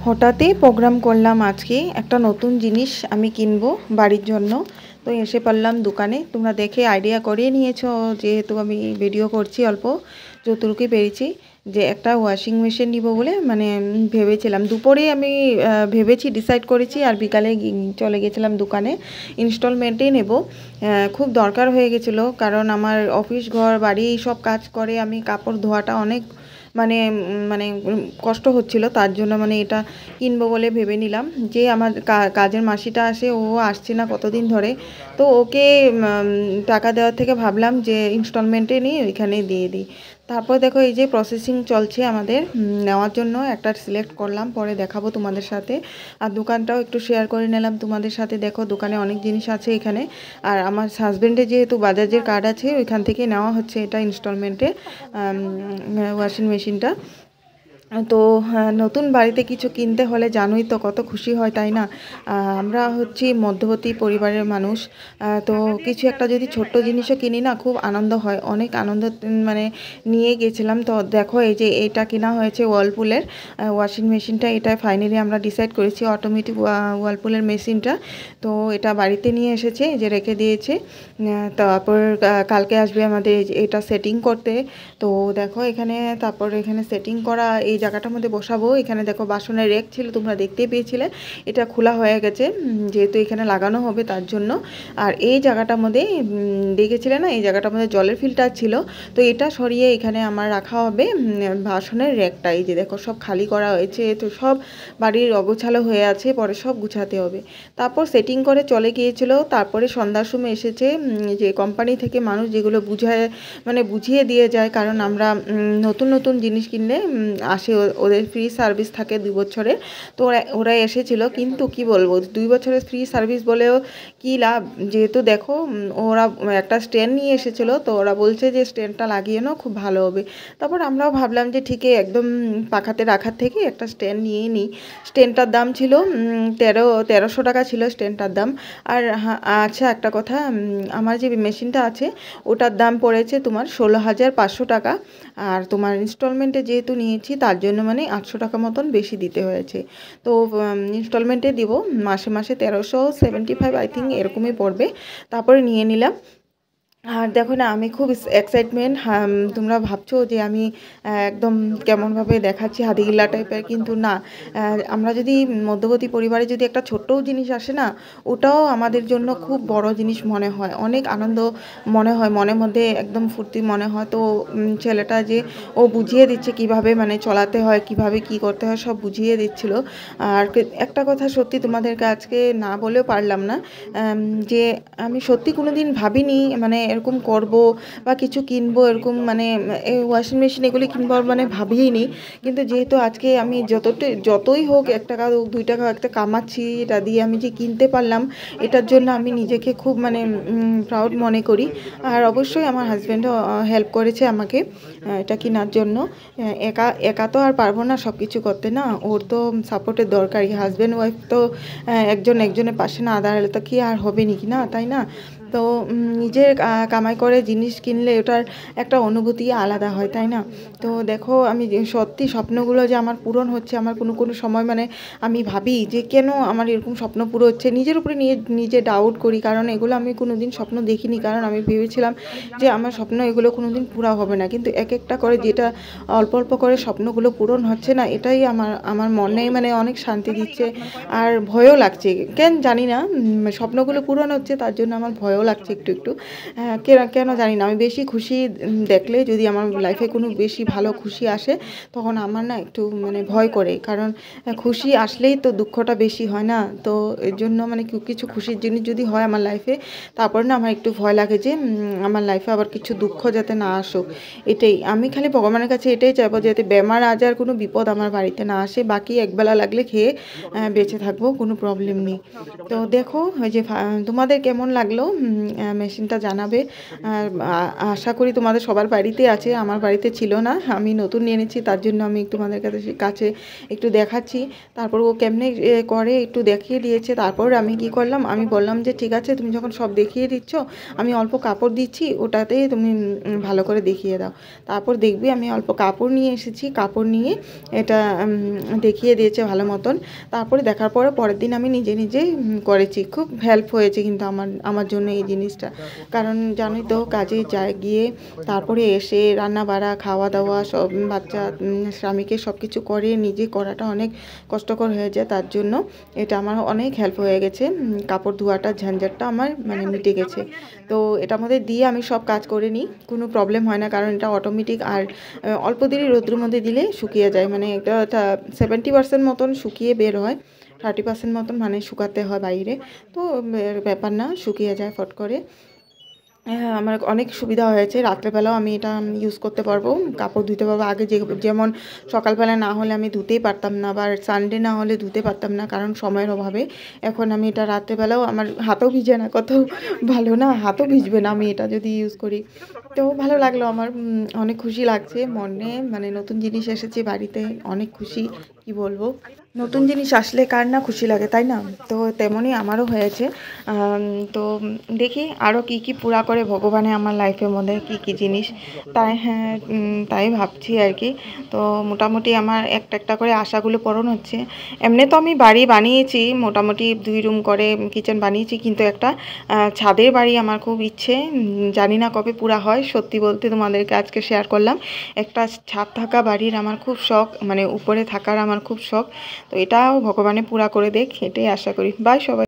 হঠাৎই প্রোগ্রাম করলাম আজকে একটা নতুন জিনিস আমি কিনবো বাড়ির জন্য। তো এসে পড়লাম দোকানে। তোমরা দেখে আইডিয়া করিয়ে নিয়েছো, যেহেতু আমি ভিডিও করছি অল্প যতটুকুই পেরেছি, যে একটা ওয়াশিং মেশিন নিব বলে ভেবেছিলাম। দুপুরে আমি ভেবেছি, ডিসাইড করেছি, আর বিকালে চলে গেছিলাম দোকানে। ইনস্টলমেন্টেই নেব, খুব দরকার হয়ে গেছিলো, কারণ আমার অফিস ঘর বাড়ি সব কাজ করে আমি কাপড় ধোয়াটা অনেক মানে মানে কষ্ট হচ্ছিল, তার জন্য এটা কিনবো বলে ভেবে নিলাম। যে আমার কাজের মাসিটা আসে, ও আসছে না কতদিন ধরে, তো ওকে টাকা দেওয়ার থেকে ভাবলাম যে ইনস্টলমেন্টে নিয়ে ওইখানে দিয়ে দিই। তারপর দেখো এই যে প্রসেসিং চলছে আমাদের নেওয়ার জন্য, একটা সিলেক্ট করলাম, পরে দেখাবো তোমাদের সাথে। আর দোকানটাও একটু শেয়ার করে নিলাম তোমাদের সাথে। দেখো দোকানে অনেক জিনিস আছে এখানে। আর আমার হাজব্যান্ডের যেহেতু বাজাজের কার্ড আছে, ওইখান থেকে নেওয়া হচ্ছে এটা ইনস্টলমেন্টে ওয়াশিং মেশিনটা। তো নতুন বাড়িতে কিছু কিনতে হলে জানোই তো কত খুশি হয়, তাই না? আমরা হচ্ছি মধ্যবর্তী পরিবারের মানুষ, তো কিছু একটা যদি ছোট্ট জিনিসও কিনি না, খুব আনন্দ হয়, অনেক আনন্দ নিয়ে গেছিলাম। তো দেখো এই যে এটা কেনা হয়েছে ওয়ালপুলের ওয়াশিং মেশিনটা। এটা ফাইনালি আমরা ডিসাইড করেছি, অটোমেটিক ওয়ালপুলের মেশিনটা। তো এটা বাড়িতে নিয়ে এসেছে, যে রেখে দিয়েছে। তারপর কালকে আসবে আমাদের এটা সেটিং করতে। তো দেখো এখানে, তারপর এখানে সেটিং করা এই জায়গাটার মধ্যে বসাবো। এখানে দেখো বাসনের রেক ছিল, তোমরা দেখতেই পেয়েছিলে, এটা খোলা হয়ে গেছে যেহেতু এখানে লাগানো হবে তার জন্য। আর এই জায়গাটার মধ্যে দেখেছিলে না, এই জায়গাটার মধ্যে জলের ফিল্টার ছিল, তো এটা সরিয়ে এখানে আমার রাখা হবে বাসনের রেকটা। এই যে দেখো সব খালি করা হয়েছে, তো সব বাড়ির অগোছালো হয়ে আছে, পরে সব গুছাতে হবে। তারপর সেটিং করে চলে গিয়েছিল। তারপরে সন্ধ্যার সময় এসেছে, যে কোম্পানি থেকে মানুষ যেগুলো বুঝিয়ে দিয়ে যায়, কারণ আমরা নতুন নতুন জিনিস কিনলে আসে, ওদের ফ্রি সার্ভিস থাকে 2 বছরে। তো ওরা এসেছিলো, কিন্তু কি বলবো, 2 বছরের ফ্রি সার্ভিস বলেও কি লাভ, যেহেতু দেখো ওরা একটা স্ট্যান্ড নিয়ে এসেছিলো, তো ওরা বলছে যে স্ট্যান্ডটা লাগিয়ে নাও, খুব ভালো হবে। তারপর আমরাও ভাবলাম যে ঠিকই, একদম পাখাতে রাখার থেকে একটা স্ট্যান্ড নিয়ে নিই। স্ট্যান্ডটার দাম ছিল 1300 টাকা ছিল স্ট্যান্ডটার দাম। আর আচ্ছা একটা কথা, আমার যে মেশিনটা আছে ওটার দাম পড়েছে তোমার 16,500 টাকা। আর তোমার ইনস্টলমেন্টে যেহেতু নিয়েছি, তার জন্য 800 টাকা মতন বেশি দিতে হয়েছে। তো ইনস্টলমেন্টে দিব মাসে মাসে 1375 আই থিঙ্ক এরকমই পড়বে। তারপরে নিয়ে নিলাম। আর দেখো না, আমি খুব এক্সাইটমেন্ট। তোমরা ভাবছো যে আমি একদম কেমনভাবে দেখাচ্ছি, হাদিগিল্লা টাইপের, কিন্তু না। আমরা যদি মধ্যবর্তী পরিবারে যদি একটা ছোট্টও জিনিস আসে না, ওটাও আমাদের জন্য খুব বড় জিনিস মনে হয়, অনেক আনন্দ মনে হয়, মনের মধ্যে একদম ফুর্তি মনে হয়। তো ছেলেটা যে ও বুঝিয়ে দিচ্ছে কিভাবে চলাতে হয়, কিভাবে কি করতে হয়, সব বুঝিয়ে দিচ্ছিল। আর একটা কথা সত্যি তোমাদেরকে আজকে না বলেও পারলাম না, যে আমি সত্যি কোনো দিন ভাবিনি এরকম করব বা কিছু কিনবো, এরকম এই ওয়াশিং মেশিন এগুলি কিনবো ভাবিই নি। কিন্তু যেহেতু আজকে আমি যতই হোক 1 টাকা হোক 2 টাকা একটা কামাচ্ছি, এটা দিয়ে আমি যে কিনতে পারলাম, এটার জন্য আমি নিজেকে খুব প্রাউড মনে করি। আর অবশ্যই আমার হাজব্যান্ডও হেল্প করেছে আমাকে এটা কেনার জন্য। একা তো আর পারবো না সব কিছু করতে, না, ওর তো সাপোর্টের দরকারই। হাজব্যান্ড ওয়াইফ তো একজনের পাশে না দাঁড়ালে তো কি আর হবে নাকি, না, তাই না? তো নিজের কামাই করে জিনিস কিনলে ওটার একটা অনুভূতি আলাদা হয়, তাই না? তো দেখো আমি সত্যি স্বপ্নগুলো যে আমার পূরণ হচ্ছে, আমার কোনো সময় আমি ভাবি যে কেন আমার এরকম স্বপ্ন পুরো হচ্ছে, নিজের উপরে নিজে ডাউট করি, কারণ এগুলো আমি কোনো দিন স্বপ্ন দেখিনি। কারণ আমি ভেবেছিলাম যে আমার স্বপ্ন এগুলো কোনো দিন পুরা হবে না, কিন্তু এক একটা করে যেটা অল্প অল্প করে স্বপ্নগুলো পূরণ হচ্ছে না, এটাই আমার মনে অনেক শান্তি দিচ্ছে। আর ভয়ও লাগছে, কেন জানি না, স্বপ্নগুলো পূরণ হচ্ছে তার জন্য আমার ভয়ও লাগছে একটু একটু। কেন জানি না, আমি বেশি খুশি দেখলে, যদি আমার লাইফে কোনো বেশি ভালো খুশি আসে, তখন আমার না একটু ভয় করে, কারণ খুশি আসলেই তো দুঃখটা বেশি হয় না। তো এর জন্য কিছু খুশির জিনিস যদি হয় আমার লাইফে, তারপর না আমার একটু ভয় লাগে যে আমার লাইফে আবার কিছু দুঃখ যাতে না আসুক। এটাই আমি খালি ভগবানের কাছে এটাই চাইবো, যাতে বেমার আজার কোনো বিপদ আমার বাড়িতে না আসে, বাকি একবেলা লাগলে খেয়ে বেঁচে থাকবো, কোনো প্রবলেম নেই। তো দেখো ওই যে তোমাদের কেমন লাগলো মেশিনটা জানাবে। আর আশা করি তোমাদের সবার বাড়িতে আছে, আমার বাড়িতে ছিল না, আমি নতুন এনেছি, তার জন্য আমি তোমাদের কাছে একটু দেখাচ্ছি। তারপর ও কেমনে করে একটু দেখিয়ে দিয়েছে। তারপর আমি কি করলাম, আমি বললাম যে ঠিক আছে তুমি যখন সব দেখিয়ে দিচ্ছ, আমি অল্প কাপড় দিচ্ছি, ওটাতে তুমি ভালো করে দেখিয়ে দাও। তারপর দেখবি আমি অল্প কাপড় নিয়ে এসেছি, কাপড় নিয়ে এটা দেখিয়ে দিয়েছে ভালো মতন। তারপরে দেখার পরে পরের দিন আমি নিজে নিজেই করেছি। খুব হেল্প হয়েছে কিন্তু আমার জন্য এই জিনিসটা। কারণ জানোই তো কাজে গিয়ে তারপরে এসে রান্না বাড়া খাওয়া দাওয়া সব বাচ্চা স্বামীকে সব কিছু করে নিজে করাটা অনেক কষ্টকর হয়ে যায়। তার জন্য এটা আমার অনেক হেল্প হয়ে গেছে। কাপড় ধোয়াটার ঝঞ্ঝাটটা আমার মানে মিটে গেছে। তো এটার মধ্যে দিয়ে আমি সব কাজ করে নিই, কোনো প্রবলেম হয় না, কারণ এটা অটোমেটিক। আর অল্প দিনই রোদ্রের মধ্যে দিলে শুকিয়ে যায়, মানে এটা 70% মতন শুকিয়ে বের হয়, 30% মতন মানে শুকাতে হয় বাইরে। তো ব্যাপার না, শুকিয়ে যায় ফট করে। হ্যাঁ, আমার অনেক সুবিধা হয়েছে। রাত্রেবেলাও আমি এটা ইউজ করতে পারবো, কাপড় ধুতে পারবো। আগে যেমন সকালবেলা না হলে আমি ধুতেই পারতাম না, বা সানডে না হলে ধুতে পারতাম না, কারণ সময়ের অভাবে। এখন আমি এটা রাত্রেবেলাও আমার হাতও ভিজে না, কত ভালো না, হাতও ভিজবে না আমি এটা যদি ইউজ করি। তো ভালো লাগলো আমার, অনেক খুশি লাগছে মনে, মানে নতুন জিনিস এসেছে বাড়িতে, অনেক খুশি, কি বলবো। নতুন জিনিস আসলে কার না খুশি লাগে, তাই না? তো তেমনই আমারও হয়েছে। তো দেখি আরও কি কি পুরা করে ভগবানে আমার লাইফের মধ্যে কি কি জিনিস, তাই হ্যাঁ তাই ভাবছি আর কি। তো মোটামুটি আমার একটা একটা করে আশাগুলো পূরণ হচ্ছে। এমনি তো আমি বাড়ি বানিয়েছি, মোটামুটি 2 রুম করে কিচেন বানিয়েছি, কিন্তু একটা ছাদের বাড়ি আমার খুব ইচ্ছে, জানি না কবে পুরা হয়। সত্যি বলতে তোমাদেরকে আজকে শেয়ার করলাম, একটা ছাদ থাকা বাড়ির আমার খুব শখ, মানে উপরে থাকার আমার খুব শখ। তো এটাও ভগবানে পুরা করে দেখ, এটাই আশা করি। বাই সবাই।